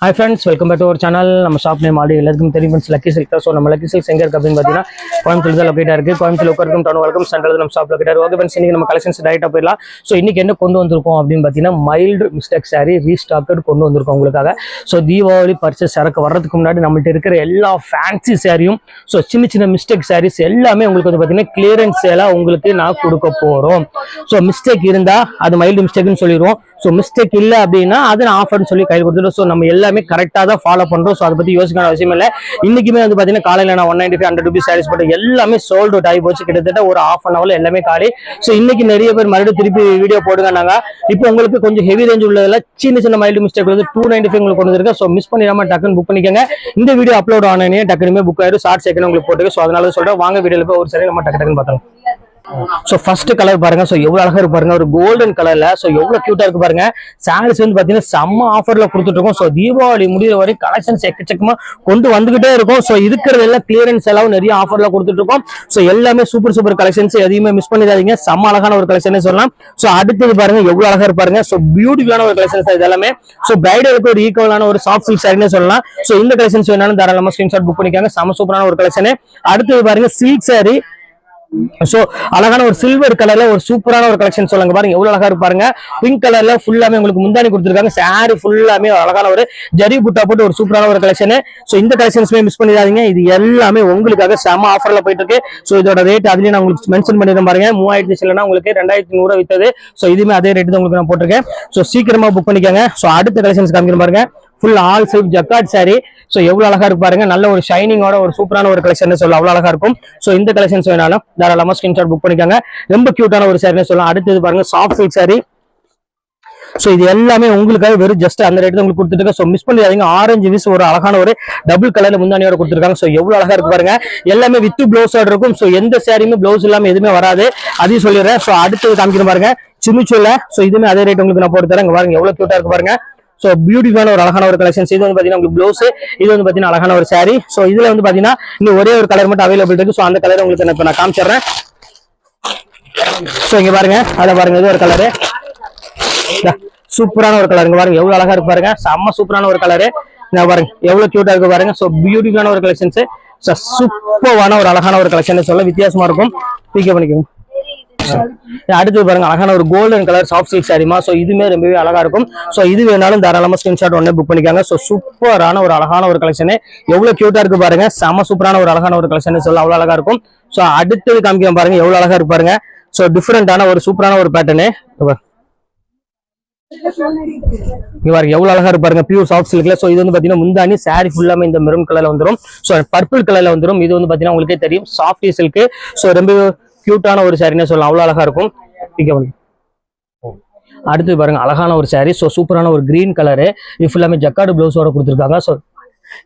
Hi friends, welcome back to our channel. நம்ம shop name already எல்லாருக்கும் தெரியும் friends, lucky silk தான். So நம்ம லக்கி சில்க் எங்க இருக்கு அப்படின்னு பார்த்தீங்கன்னா கோயம்புத்தூர் தான் லொக்கேட்டாக இருக்கு. கோயம்புத்தூர் லோக்கல் டவுன் வரைக்கும் சென்ட்ரல் நம்ம ஷாப் லொக்கேட்டாக. ஓகே ஃப்ரெண்ட்ஸ், இன்னைக்கு நம்ம கலெக்ஷன்ஸ் டைரெக்டாக போயிடலாம். ஸோ இன்னைக்கு என்ன கொண்டு வந்திருக்கோம் அப்படின்னு பார்த்தீங்கன்னா மைல்டு மிஸ்டேக் சாரி ரீஸ்டாக்கட் கொண்டு வந்திருக்கோம் உங்களுக்காக. ஸோ தீபாவளி பர்ச்சேஸ் சரக்கு வர்றதுக்கு முன்னாடி நம்மள்ட்ட இருக்கிற எல்லா ஃபேன்சி சாரியும் ஸோ சின்ன சின்ன மிஸ்டேக் சாரீஸ் எல்லாமே உங்களுக்கு வந்து பார்த்தீங்கன்னா கிளியரன்ஸ் சேலாக உங்களுக்கு நான் கொடுக்க போகிறோம். ஸோ மிஸ்டேக் இருந்தால் அது மைல்டு மிஸ்டேக்னு சொல்லிடுவோம். ஸோ மிஸ்டேக் இல்லை அப்படின்னா அதை நான் ஆஃபர்னு சொல்லி கையில் கொடுத்துட்டோம். ஸோ நம்ம எல்லாமே கரெக்டாக தான் ஃபாலோ பண்ணுறோம். ஸோ அதை பற்றி யோசிக்கான அவசியம் இல்லை. இன்னைக்குமே வந்து பார்த்தீங்கன்னா காலையில் நான் 195 100 rupees சாரீஸ் போட்டு எல்லாமே சோல்ட் அவுட் ஆகி போச்சு. கிட்டத்தட்ட ஒரு ½ hour எல்லாமே காலி. ஸோ இன்னைக்கு நிறைய பேர் மறுபடியும் திருப்பி வீடியோ போடுங்க. இப்போ உங்களுக்கு கொஞ்சம் ஹெவி ரேஞ்ச் உள்ளதில் சின்ன சின்ன மைல்டு மிஸ்டேக் வந்து 295 உங்களுக்கு கொண்டு வந்துருக்கு. ஸோ மிஸ் பண்ணிடாம டக்குன்னு புக் பண்ணிக்கோங்க. இந்த வீடியோ அப்லோட் ஆனே டக்குனுமே புக் ஆயிடும். ஷார்ட் செகண்ட் உங்களுக்கு போட்டுருக்கு. ஸோ அதனால சொல்கிறேன், வாங்க வீடியோவில் போய் ஒரு சரி நம்ம டக்குன்னு பார்த்தோம். ஸோ ஃபர்ஸ்ட் கலர் பாருங்க. ஸோ எவ்வளவு அழகா இருக்கு பாருங்க, ஒரு கோல்டன் கலர்ல. ஸோ எவ்வளவு கியூட்டா இருக்கு பாருங்க. சாரீஸ் வந்து பாத்தீங்கன்னா செம்ம ஆஃபர்ல கொடுத்துட்டு இருக்கோம். ஸோ தீபாவளி முடிகிற வரை கலெக்ஷன்ஸ் எக்கச்சக்கமா கொண்டு வந்துகிட்டே இருக்கும். ஸோ இருக்கிறது எல்லாம் கிளியரன்ஸ் எல்லாம் நிறைய ஆஃபர்ல கொடுத்துட்டு இருக்கோம். ஸோ எல்லாமே சூப்பர் சூப்பர் கலெக்ஷன்ஸ், எதையுமே மிஸ் பண்ணிடாதீங்க. செம்ம அழகான ஒரு கலெக்ஷன் சொல்லலாம். ஸோ அடுத்தது பாருங்க எவ்வளவு அழகா இருப்பாருங்க. ஸோ பியூட்டிஃபுல்லான ஒரு கலெக்ஷன்ஸ் இது எல்லாமே. ஸோ பிரைடலுக்கு ஒரு ஈக்குவலான ஒரு சாஃப்ட் சில்க் சாரின்னு சொல்லலாம். ஸோ இந்த கலெக்ஷன்ஸ் வேணாலும் தாராளமா ஸ்கிரீன்ஷாட் புக் பண்ணிக்காங்க. செம்ம சூப்பரான ஒரு கலெக்ஷன். அடுத்தது பாருங்க சில்க் சாரி. சோ அழகான ஒரு சில்வர் கலர்ல ஒரு சூப்பரான ஒரு கலெக்ஷன் சொல்லுங்க பாருங்க, எவ்வளவு அழகா இருப்பாருங்க. பிங்க் கலர்ல ஃபுல்லாமே உங்களுக்கு முந்தானி கொடுத்துருக்காங்க. சாரி ஃபுல்லாமே அழகான ஒரு ஜரி புட்டா போட்டு ஒரு சூப்பரான ஒரு கலெக்ஷன். சோ இந்த கலெக்ஷன்ஸ்மே மிஸ் பண்ணிடாதீங்க. இது எல்லாமே உங்களுக்காக செம ஆஃபர்ல போயிட்டு இருக்கு. சோ இதோட ரேட் அதுலயே நான் உங்களுக்கு மென்ஷன் பண்ணிருந்தேன் பாருங்க. 3000 இல்லைன்னா உங்களுக்கு 2100 வித்தது. சோ இதுமே அதே ரேட் தான் உங்களுக்கு நான் போட்டிருக்கேன். சோ சீக்கிரமா புக் பண்ணிக்கோங்க. சோ அடுத்த கலெக்ஷன்ஸ் காமிக்கிறேன் பாருங்க. Full all self jacquard sorry. So எவ்வளவு அழகா இருக்கு பாருங்க. நல்ல ஒரு ஷைனிங்கோட ஒரு சூப்பரான ஒரு கலெக்ஷன் சொல்ல அவ்வளவு அழகா இருக்கும். சோ இந்த கலெக்ஷன்ஸ் வேணாலும் தாராளமா ஸ்கிரீன்ஷாட் புக் பண்ணிக்கோங்க. ரொம்ப கியூட்டான ஒரு சாரின்னு சொல்லலாம். அடுத்தது பாருங்க சாஃப்ட் சில்க் சாரி. சோ இது எல்லாமே உங்களுக்காக வெறும் ஜஸ்ட் அந்த ரேட் உங்களுக்கு கொடுத்துருக்காங்க. சோ மிஸ் பண்ணிடாதீங்க. ஆரஞ்சு விஸ் ஒரு அழகான ஒரு டபுள் கலர்ல முந்தானியோட கொடுத்துருக்காங்க. சோ எவ்வளவு அழகா இருக்கு பாருங்க. எல்லாமே வித் பிளவுஸோட இருக்கும். சோ எந்த சாரியுமே பிளவுஸ் இல்லாம எதுவுமே வராது, அதையும் சொல்லிடுறேன். சோ அடுத்தது காமிக்கிறேன் பாருங்க சிமிச்சுல. சோ இதுமே அதே ரேட் உங்களுக்கு நான் போட்டு தரேன். பாருங்க எவ்வளவு கியூட்டா இருக்கு பாருங்க. சோ பியூட்டிஃபுல்லான ஒரு அழகான ஒரு கலெக்ஷன்ஸ். இது வந்து பாத்தீங்கன்னா உங்களுக்கு ப்ளவுஸ், இது வந்து பாத்தீங்கன்னா அழகான ஒரு சாரி. சோ இதுல வந்து பாத்தீங்கன்னா இன்னும் ஒரே ஒரு கலர் மட்டும் அவைலபிள் இருக்கு. சோ அந்த கலர் உங்களுக்கு இப்ப நான் காமிச்சிடுறேன். சோ இங்க பாருங்க, அத பாருங்க, இது ஒரு கலரு சூப்பரான ஒரு கலருங்க. பாருங்க எவ்வளவு அழகா இருக்கு பாருங்க. செம்ம சூப்பரான ஒரு கலரு. பாருங்க எவ்வளவு கியூட்டா இருக்கு பாருங்க. சோ பியூட்டிஃபுல்லான ஒரு கலெக்ஷன்ஸ். சூப்பரான ஒரு அழகான ஒரு கலெக்ஷன் சொல்ல வித்தியாசமா இருக்கும். பிக்கப் பண்ணிக்கோங்க. அடுத்து பாருங்க அழகான ஒரு கோல்டன் கலர் சாஃப்ட் சில்க் சாரிமா. சோ இதுமே ரொம்பவே அழகா இருக்கும். சோ இது வேணாலும் தாராளமா ஸ்கிரீன்ஷாட் உடனே புக் பண்ணிக்காங்க. சோ சூப்பரான ஒரு அழகான ஒரு கலெக்ஷன். எவ்வளவு கியூட்டா இருக்கு பாருங்க. செம சூப்பரான ஒரு அழகான ஒரு கலெக்ஷன் சொல்ல அவ்வளவு அழகா இருக்கும். சோ அடுத்தது காமிக்கிறேன் பாருங்க எவ்வளவு அழகா இருக்கு பாருங்க. சோ டிஃபரெண்டான ஒரு சூப்பரான ஒரு பேட்டர்னு எவ்வளவு அழகா இருப்பாருங்க. Pure soft சில்க்ல. சோ இது வந்து பாத்தீங்கன்னா முந்தானி சாரி ஃபுல்லாமே இந்த மெரூன் கலர்ல வந்துடும். சோ பர்பிள் கலர்ல வந்துடும். இது வந்து பாத்தீங்கன்னா உங்களுக்கே தெரியும் சாஃப்டி சில்க். சோ ரொம்ப கியூட்டான ஒரு சாரின்னு சொல்லலாம், அவ்வளவு அழகா இருக்கும். அடுத்து பாருங்க அழகான ஒரு சாரி. சோ சூப்பரான ஒரு கிரீன் கலரு. இது ஃபுல்லாமே ஜக்கார்டு பிளவுஸோட கொடுத்துருக்காங்க. சோ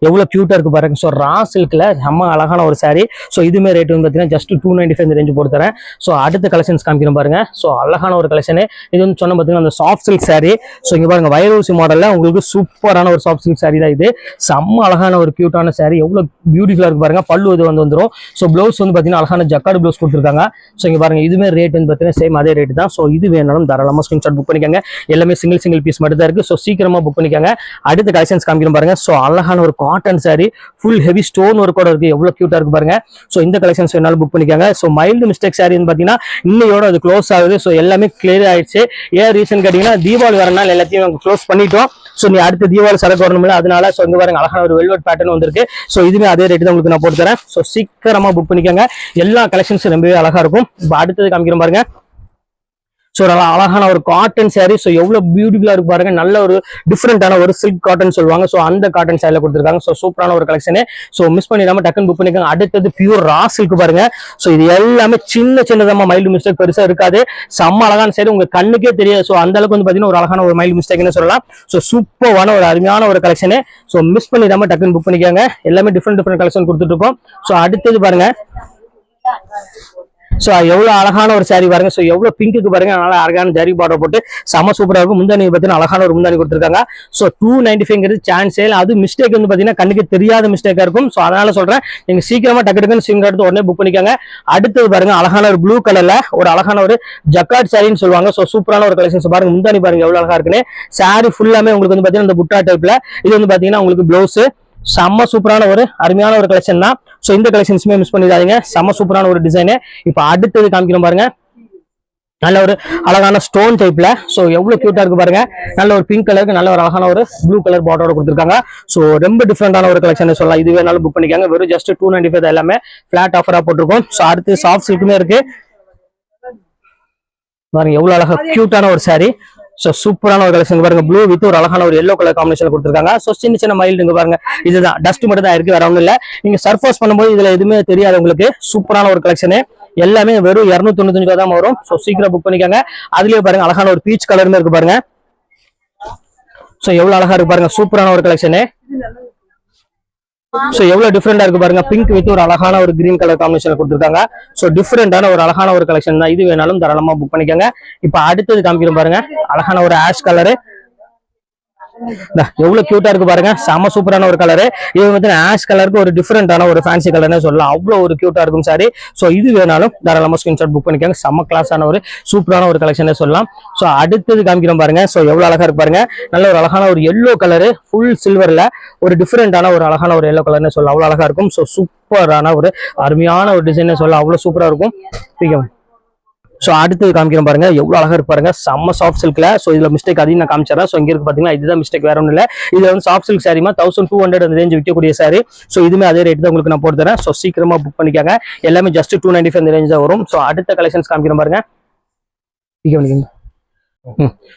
எவ்வளவு கியூட்டா இருக்கு பாருங்க. சோ ரா சில்க்ல செம்ம அழகான ஒரு சாரி. சோ இதுமே ரேட் வந்து பாத்தீங்கன்னா ஜஸ்ட் 295 ரேஞ்ச் போட்டு தரேன். சோ அடுத்த கலெக்ஷன்ஸ் காமிக்கிறேன் பாருங்க. சோ அழகான ஒரு கலெக்ஷன். இது வந்து சொன்ன பாத்தீங்கன்னா அந்த சாஃப்ட் சில்க் சாரி. சோ இங்க பாருங்க வைரூசி மாடல்ல உங்களுக்கு சூப்பரான ஒரு சாஃப்ட் சில்க் சாரி தான் இது. செம்ம அழகான ஒரு கியூட்டான சாரி. எவ்வளவு பியூட்டிஃபுல்லா இருக்கு பாருங்க. பல்லு இது வந்துரும். சோ பிளவுஸ் வந்து பாத்தீங்கன்னா அழகான ஜக்கார்டு பிளவுஸ் கொடுத்துருக்காங்க. சோ இங்க பாருங்க இதுமே ரேட் வந்து பாத்தீங்கன்னா சேம் அதே ரேட் தான். சோ இது வேணாலும் தாராளமா ஸ்கிரீன்ஷாட் புக் பண்ணிக்கோங்க. எல்லாமே சிங்கிள் பீஸ் மட்டும் தான் இருக்கு. சோ சீக்கிரமா புக் பண்ணிக்கோங்க. அடுத்த கலெக்ஷன்ஸ் காமிக்கிறேன் பாருங்க. சோ அழகான ஒரு cotton sari full heavy stone ஒர்க்கோட இருக்கு. எவ்வளவு கியூட்டா இருக்கு பாருங்க. சோ இந்த கலெக்ஷன்ஸ் வேணாலும் புக் பண்ணிக்கோங்க. சோ மைல்டு மிஸ்டேக் சாரி பாத்தீங்கன்னா இன்னையோட அது க்ளோஸ் ஆகுது. சோ எல்லாமே கிளியர் ஆயிடுச்சு. ஏன் ரீசன் கேட்டீங்கன்னா தீபாவளி வரனால எல்லாத்தையும் க்ளோஸ் பண்ணிட்டோம். சோ நீ அடுத்த தீபாவளி சரக்கு வரணும்ல, அதனால சோ இங்க பாருங்க அழகான ஒரு வெல்வெட் பேட்டர்ன் வந்திருக்கு. சோ இதுமே அதே ரேட் தான் உங்களுக்கு நான் போட்டு தரேன். சோ சீக்கிரமா புக் பண்ணிக்கோங்க. எல்லா கலெக்ஷன்ஸும் ரொம்பவே அழகா இருக்கும். இப்போ அடுத்தது காமிக்கிறேன் பாருங்க. சோ நல்லா அழகான ஒரு காட்டன் சாரி. சோ எவ்வளவு பியூட்டிஃபுல்லா இருக்கு பாருங்க. நல்ல ஒரு டிஃபரெண்டான ஒரு சில்க் காட்டன் சொல்லுவாங்க. சோ அந்த காட்டன் சாரில கொடுத்துருக்காங்க. சோ சூப்பரான ஒரு கலெக்ஷன். சோ மிஸ் பண்ணிடாம டக்குன்னு புக் பண்ணிக்கோங்க. அடுத்தது பியூர் ரா சில்க் பாருங்க. சோ இது எல்லாமே சின்னதமா மைல்டு மிஸ்டேக் பெருசா இருக்காது. செம்ம அழகான சாரி, உங்க கண்ணுக்கே தெரியாது. சோ அந்த அளவுக்கு வந்து பாத்தீங்கன்னா ஒரு அழகான ஒரு மைல்டு மிஸ்டேக்னு சொல்லலாம். சோ சூப்பரான ஒரு அருமையான ஒரு கலெக்ஷன். சோ மிஸ் பண்ணிடாம டக்குன்னு புக் பண்ணிக்கோங்க. எல்லாமே டிஃபரெண்ட் கலெக்ஷன் கொடுத்துட்டு இருக்கோம். சோ அடுத்தது பாருங்க ஸோ எவ்வளவு அழகான ஒரு saree பாருங்க. ஸோ எவ்வளவு பிங்க்கு பாருங்க, அதனால அழகான ஜரி பார்டர் போட்டு செம சூப்பரா இருக்கும். முந்தானி பார்த்தீங்கன்னா அழகான ஒரு முந்தானி கொடுத்துருக்காங்க. ஸோ 295 சான்ஸே இல்லை. அது மிஸ்டேக் வந்து பார்த்தீங்கன்னா கண்ணுக்கு தெரியாத மிஸ்டேக்கா இருக்கும். ஸோ அதனால சொல்றேன், நீங்க சீக்கிரமா டக்கு டக்குன்னு ஸ்கிரீன் எடுத்து உடனே புக் பண்ணிக்கோங்க. அடுத்தது பாருங்க, அழகான ஒரு ப்ளூ கலர்ல ஒரு அழகான ஒரு ஜக்கார்ட் சாரின்னு சொல்லுவாங்க. ஸோ சூப்பரான ஒரு கலெக்ஷன்ஸ் பாருங்க. முந்தானி பாருங்க எவ்வளவு அழகா இருக்குன்னு. சாரி ஃபுல்லாமே உங்களுக்கு வந்து பாத்தீங்கன்னா இந்த புட்டா டைப்ல, இது வந்து பாத்தீங்கன்னா உங்களுக்கு பிளவுஸ் செம்ம சூப்பரான ஒரு அருமையான ஒரு கலெக்ஷன் தான். ஸோ இந்த கலெக்ஷன்ஸுமே மிஸ் பண்ணிடாதீங்க, செம்ம சூப்பரான ஒரு டிசைனு. இப்போ அடுத்தது காமிக்கிறோம் பாருங்க, நல்ல ஒரு அழகான ஸ்டோன் டைப்ல. ஸோ எவ்வளவு கியூட்டா இருக்கு பாருங்க. நல்ல ஒரு பிங்க் கலருக்கு நல்ல ஒரு அழகான ஒரு ப்ளூ கலர் பார்டரோட கொடுத்துருக்காங்க. ஸோ ரொம்ப டிஃப்ரெண்டான ஒரு கலெக்ஷன் சொல்லலாம். இது வேணாலும் புக் பண்ணிக்காங்க. வெறும் ஜஸ்ட் 295 எல்லாமே பிளாட் ஆஃபரா போட்டிருக்கோம். ஸோ அடுத்து சாஃப்ட் சில்க்குமே இருக்கு பாருங்க, எவ்வளவு அழகா கியூட்டான ஒரு saree. ஸோ சூப்பரான ஒரு கலெக்ஷன் பாருங்க. ப்ளூ வித் ஒரு அழகான ஒரு எல்லோ கலர் காம்பினேஷன் கொடுத்துருக்காங்க. ஸோ சின்ன சின்ன மைல்டுங்க பாருங்க, இதுதான் டஸ்ட் மட்டும் தான் இருக்கு, வேற ஒன்றும் இல்லை. நீங்க சர்ஃபேஸ் பண்ணும்போது இதுல எதுவுமே தெரியாது உங்களுக்கு. சூப்பரான ஒரு கலெக்ஷனு, எல்லாமே வெறும் 295 தான் வரும். ஸோ சீக்கிரம் புக் பண்ணிக்கோங்க. அதுலயே பாருங்க அழகான ஒரு பீச் கலருமே இருக்கு பாருங்க. ஸோ எவ்வளவு அழகா இருக்கு பாருங்க, சூப்பரான ஒரு கலெக்ஷனு. சோ எவ்வளவு டிஃபரெண்டா இருக்கு பாருங்க. பிங்க் வித் ஒரு அழகான ஒரு கிரீன் கலர் காம்பினேஷன் கொடுத்துருக்காங்க. சோ டிஃபரெண்டான ஒரு அழகான ஒரு கலெக்ஷன் தான். இது வேணாலும் தாராளமா புக் பண்ணிக்கோங்க. இப்ப அடுத்தது காமிக்கிறோம் பாருங்க, அழகான ஒரு ஆஷ் கலரு. எவ்வளவு கியூட்டா இருக்கு பாருங்க, செம சூப்பரான ஒரு கலரு. இது வந்து ஆஷ் கலருக்கு ஒரு டிஃபரெண்டான ஒரு ஃபேன்சி கலர்னு சொல்லலாம். அவ்வளவு ஒரு கியூட்டா இருக்கும் சாரி. சோ இது வேணாலும் தாராளமா ஸ்கிரீன்ஷாட் புக் பண்ணிக்கோங்க. செம கிளாஸான ஒரு சூப்பரான ஒரு கலெக்ஷன் சொல்லலாம். சோ அடுத்தது காமிக்கிறோம் பாருங்க. சோ எவ்வளவு அழகா இருக்கு பாருங்க. நல்ல ஒரு அழகான ஒரு எல்லோ கலரு, ஃபுல் சில்வர்ல ஒரு டிஃபரெண்டான ஒரு அழகான ஒரு எல்லோ கலர்னு சொல்லலாம். அவ்வளவு அழகா இருக்கும். சோ சூப்பரான ஒரு அருமையான ஒரு டிசைன் சொல்லலாம். அவ்வளவு சூப்பரா இருக்கும். ஸோ அடுத்தது காமிக்கிறோம் பாருங்க, எவ்வளவு அழகா இருக்கு பாருங்க, செம்ம சாஃப்ட் சில்க்ல. ஸோ இதுல மிஸ்டேக் அதையும் நான் காமிச்சிடறேன். ஸோ இங்க இருக்கு பாத்தீங்கன்னா இதுதான் மிஸ்டேக், வேற ஒன்றும் இல்லை. இது வந்து சாஃப்ட் சில்க் சாரிமா 1200 அந்த ரேஞ்ச் விற்கக்கூடிய சாரி. ஸோ இதுமே அதே ரேட் தான் உங்களுக்கு நான் போட்டு தரேன். ஸோ சீக்கிரமா புக் பண்ணிக்காங்க. எல்லாமே ஜஸ்ட் 295 அந்த ரேஞ்ச் தான் வரும். ஸோ அடுத்த கலெக்ஷன்ஸ் காமிக்கிறோம் பாருங்க.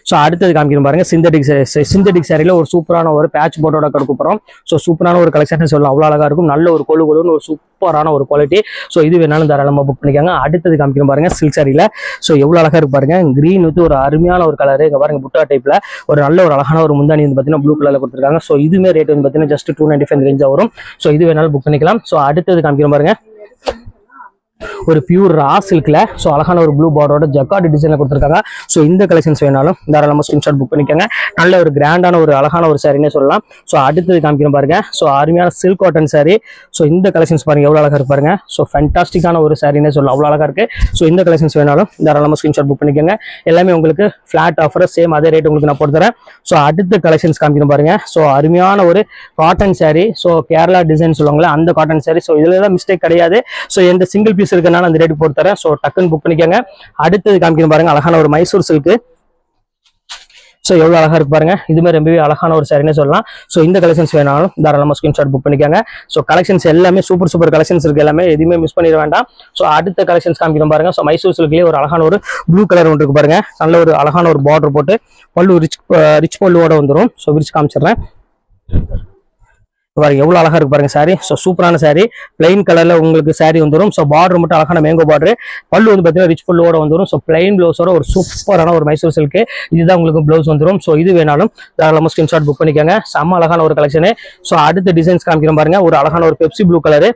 ஸோ அடுத்தது காமிக்கிறோம் பாருங்க, சிந்தட்டிக் சாரியில ஒரு சூப்பரான ஒரு பேட்ச் போட்டோட கொடுக்க போறோம். ஸோ சூப்பரான ஒரு கலெக்ஷன் சொல்லலாம். அவ்வளோ அழகா இருக்கும். நல்ல ஒரு கொழுன்னு ஒரு சூப்பரான ஒரு குவாலிட்டி. ஸோ இது வேணாலும் தாராளமா புக் பண்ணிக்காங்க. அடுத்தது காமிக்கிறோம் பாருங்க, சில்க் சாரியில. ஸோ எவ்வளவு அழகா இருக்கு பாருங்க, கிரீன் வித் ஒரு அருமையான ஒரு கலரு. இங்க பாருங்க புட்டா டைப்ல ஒரு நல்ல ஒரு அழகான ஒரு முந்தானி வந்து பாத்தீங்கன்னா ப்ளூ கலர்ல கொடுத்துருக்காங்க. ஸோ இதுமே ரேட் வந்து பாத்தீங்கன்னா ஜஸ்ட் 295 ரேஞ்சா வரும். ஸோ இது வேணாலும் புக் பண்ணிக்கலாம். ஸோ அடுத்தது காமிக்கிறோம் பாருங்க, ஒரு பியூர் ரா சில்க்ல. ஸோ அழகான ஒரு ப்ளூ பார்டரோட ஜக்கார்ட் டிசைன்ல கொடுத்துருக்காங்க. ஸோ இந்த கலெக்ஷன்ஸ் வேணாலும் தாராளமா ஸ்கிரீன்ஷாட் புக் பண்ணிக்கோங்க. நல்ல ஒரு கிராண்டான ஒரு அழகான ஒரு சாரினே சொல்லலாம். ஸோ அடுத்தது காமிக்கிறோம் பாருங்க. ஸோ அருமையான சில்க் காட்டன் சாரி. ஸோ இந்த கலெக்ஷன்ஸ் பாருங்க எவ்வளவு அழகா இருக்கு பாருங்க. ஸோ ஃபேண்டாஸ்டிக்கான ஒரு சாரினே சொல்லலாம். அவ்வளவு அழகா இருக்கு. ஸோ இந்த கலெக்ஷன்ஸ் வேணாலும் தாராளமா ஸ்கிரீன்ஷாட் புக் பண்ணிக்கோங்க. எல்லாமே உங்களுக்கு ஃபிளாட் ஆஃபர், சேம் அதே ரேட் உங்களுக்கு நான் போட்டு தரேன். ஸோ அடுத்த கலெக்ஷன்ஸ் காமிக்கிறோம் பாருங்க. ஸோ அருமையான ஒரு cotton sorry. So Kerala design சொல்லுவாங்களே அந்த காட்டன் சாரி. ஸோ இதுல தான் மிஸ்டேக் கிடையாது. ஸோ எந்த சிங்கிள் பீஸ் இருக்கனால அந்த ரேட் போட்டு தரேன். ஸோ டக்குன்னு புக் பண்ணிக்கோங்க. அடுத்தது காமிக்கிறோம் பாருங்க, அழகான ஒரு மைசூர் சில்க். ஸோ எவ்வளவு அழகா இருக்கு பாருங்க. இதுமே ரொம்பவே அழகான ஒரு சாரினே சொல்லலாம். ஸோ இந்த கலெக்ஷன்ஸ் வேணாலும் தாராளமா ஸ்கிரீன்ஷாட் புக் பண்ணிக்கோங்க. ஸோ கலெக்ஷன்ஸ் எல்லாமே சூப்பர் கலெக்ஷன்ஸ் இருக்கு. எல்லாமே எதுவுமே மிஸ் பண்ணிட வேண்டாம். ஸோ அடுத்த கலெக்ஷன்ஸ் காமிக்கிறோம் பாருங்க. ஸோ மைசூர் சில்க்லயே ஒரு அழகான ஒரு ப்ளூ கலர் ஒன்று இருக்கு பாருங்க. நல்ல ஒரு அழகான ஒரு பார்டர் போட்டு பல்லு ரிச் பல்லுவோட வந்துடும். ஸோ விரிச்சு காமிச்சிடுறேன் பாருங்க, எவ்வளவு அழகா இருக்கு பாருங்க சாரி. ஸோ சூப்பரான சாரி, பிளைன் கலர்ல உங்களுக்கு சாரி வந்துடும். ஸோ பார்டர் மட்டும் அழகான மேங்கோ பார்டர், பல்லு வந்து பாத்தீங்கன்னா ரிச் பல்லுவோட வந்துடும். ஸோ பிளைன் பிளவுஸோட ஒரு சூப்பரான ஒரு மைசூர் சில்க், இதுதான் உங்களுக்கு பிளவுஸ் வந்துடும். ஸோ இது வேணாலும் தாராளமா ஸ்கிரீன்ஷாட் புக் பண்ணிக்கோங்க. செம்ம அழகான ஒரு கலெக்ஷனு. ஸோ அடுத்த டிசைன்ஸ் காமிக்கிறோம் பாருங்க, ஒரு அழகான ஒரு பெப்சி ப்ளூ கலரு,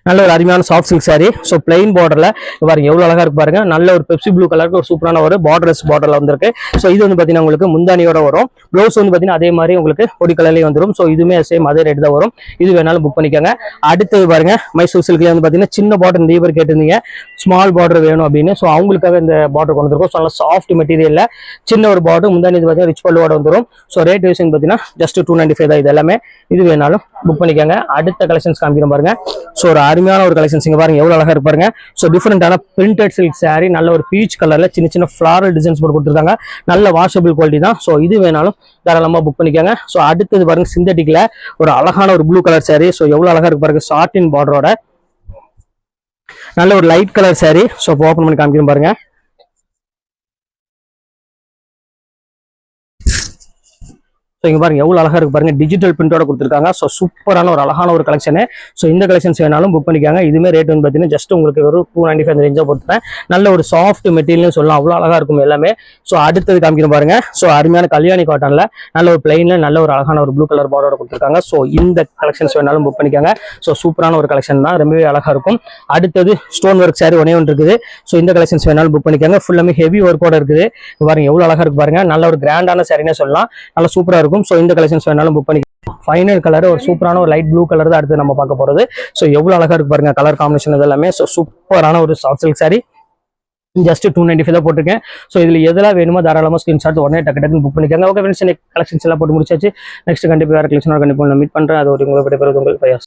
நல்ல ஒரு அருமையான soft silk sari. So plain பார்டர்ல பாருங்க எவ்வளவு அழகா இருக்கு பாருங்க. நல்ல ஒரு பெப்சி ப்ளூ கலருக்கு ஒரு சூப்பரான ஒரு பார்டர்ல வந்திருக்கு. ஸோ இது வந்து பாத்தீங்கன்னா உங்களுக்கு முந்தானியோட வரும். ப்ளவுஸ் வந்து பாத்தீங்கன்னா அதே மாதிரி உங்களுக்கு பொடி கலர்லயே வந்துடும். ஸோ இதுமே சேம் அதே ரேட் தான் வரும். இது வேணாலும் புக் பண்ணிக்கோங்க. அடுத்தது பாருங்க, மைசூர் சில்க்ல வந்து பாத்தீங்கன்னா சின்ன பார்டர் நிறைய பேர் கேட்டிருந்தீங்க, ஸ்மால் பார்டர் வேணும் அப்படின்னு. ஸோ அவங்களுக்காக இந்த பார்டர் கொண்டு வந்திருக்கோம். ஸோ நல்ல சாஃப்ட் மெட்டீரியல்ல சின்ன ஒரு பார்டர், முந்தானி இது பாத்தீங்கன்னா ரிச் பல்லுவோட வந்துடும். ஸோ ரேட் வைஸ் பாத்தீங்கன்னா ஜஸ்ட் 295 தான். இது எல்லாமே இது வேணாலும் புக் பண்ணிக்கோங்க. அடுத்த கலெக்ஷன்ஸ் காமிக்கிறோம் பாருங்க. ஸோ ஒரு அருமையான ஒரு கலெக்ஷன்ஸ் பாருங்க, எவ்வளவு அழகா இருக்கு பாருங்க. சோ டிஃபரெண்டான பிரிண்டட் சில்க் சாரி, நல்ல ஒரு பீச் கலர்ல சின்ன சின்ன ஃபிளாரல் டிசைன்ஸ் போட்டு கொடுத்துருக்காங்க. நல்ல வாஷபிள் குவாலிட்டி தான். சோ இது வேணாலும் தாராளமா புக் பண்ணிக்கோங்க. சோ அடுத்தது பாருங்க, சிந்தட்டிக்ல ஒரு அழகான ஒரு ப்ளூ கலர் சாரி. சோ எவ்வளவு அழகா இருக்கு பாருங்க, சாட்டின் பார்டரோட நல்ல ஒரு light colour sorry. So open பண்ணி காமிக்கிறேன் பாருங்க. ஸோ இங்க பாருங்க எவ்வளவு அழகா இருக்கு பாருங்க, டிஜிட்டல் பிரிண்டோட கொடுத்துருக்காங்க. ஸோ சூப்பரான ஒரு அழகான ஒரு கலெக்ஷன். ஸோ இந்த கலெக்ஷன்ஸ் வேணாலும் புக் பண்ணிக்காங்க. இதுமே ரேட் வந்து பார்த்தீங்கன்னா ஜஸ்ட் உங்களுக்கு ஒரு 295 ரேஞ்சாக போட்டுறேன். நல்ல ஒரு சாஃப்ட் மெட்டீரியல் சொல்லலாம், அவ்வளோ அழகா இருக்கும் எல்லாமே. ஸோ அடுத்தது காமிக்கிறேன் பாருங்க. ஸோ அருமையான கல்யாணி காட்டன்ல நல்ல ஒரு பிளைன்ல நல்ல ஒரு அழகான ஒரு ப்ளூ கலர் பார்டரோட கொடுத்துருக்காங்க. ஸோ இந்த கலெக்ஷன்ஸ் வேணாலும் புக் பண்ணிக்காங்க. ஸோ சூப்பரான ஒரு கலெக்ஷன் தான், ரொம்பவே அழகா இருக்கும். அடுத்தது ஸ்டோன் ஒர்க் சாரி ஒன்னே ஒன்று இருக்குது. ஸோ இந்த கலெக்ஷன்ஸ் வேணாலும் புக் பண்ணிக்காங்க. ஃபுல்லாமே ஹெவி ஒர்க்கோட இருக்குது. பாருங்க எவ்வளவு அழகா இருக்கு பாருங்க, நல்ல ஒரு கிராண்டான சாரினே சொல்லலாம், நல்லா சூப்பரா இருக்கும். ஸோ இந்த கலெக்ஷன்ஸ் வேணாலும் புக் பண்ணி. ஃபைனல் கலர் ஒரு சூப்பரான ஒரு லைட் ப்ளூ கலர் தான் அடுத்து நம்ம பார்க்க போறது. ஸோ எவ்வளவு அழகா இருக்கு பாருங்க கலர் காம்பினேஷன் எல்லாமே. ஸோ சூப்பரான ஒரு சாஃப்ட் சில்க் சாரி, ஜஸ்ட் 295 தான் போட்டிருக்கேன். ஸோ இதுல எதெல்லாம் வேணுமோ தாராளமாக ஸ்கிரீன்ஷாட் உடனே டக்கு டக்குன்னு புக் பண்ணிக்காங்க. ஓகே ஃப்ரெண்ட்ஸ், கலெக்ஷன்ஸ் எல்லாம் போட்டு முடிச்சாச்சு. நெக்ஸ்ட் கண்டிப்பாக வேற கலெக்ஷனோட கண்டிப்பாக நான் மீட் பண்றேன். அது ஒரு உங்களை விடைபெறுவது உங்கள் பயாஸ்.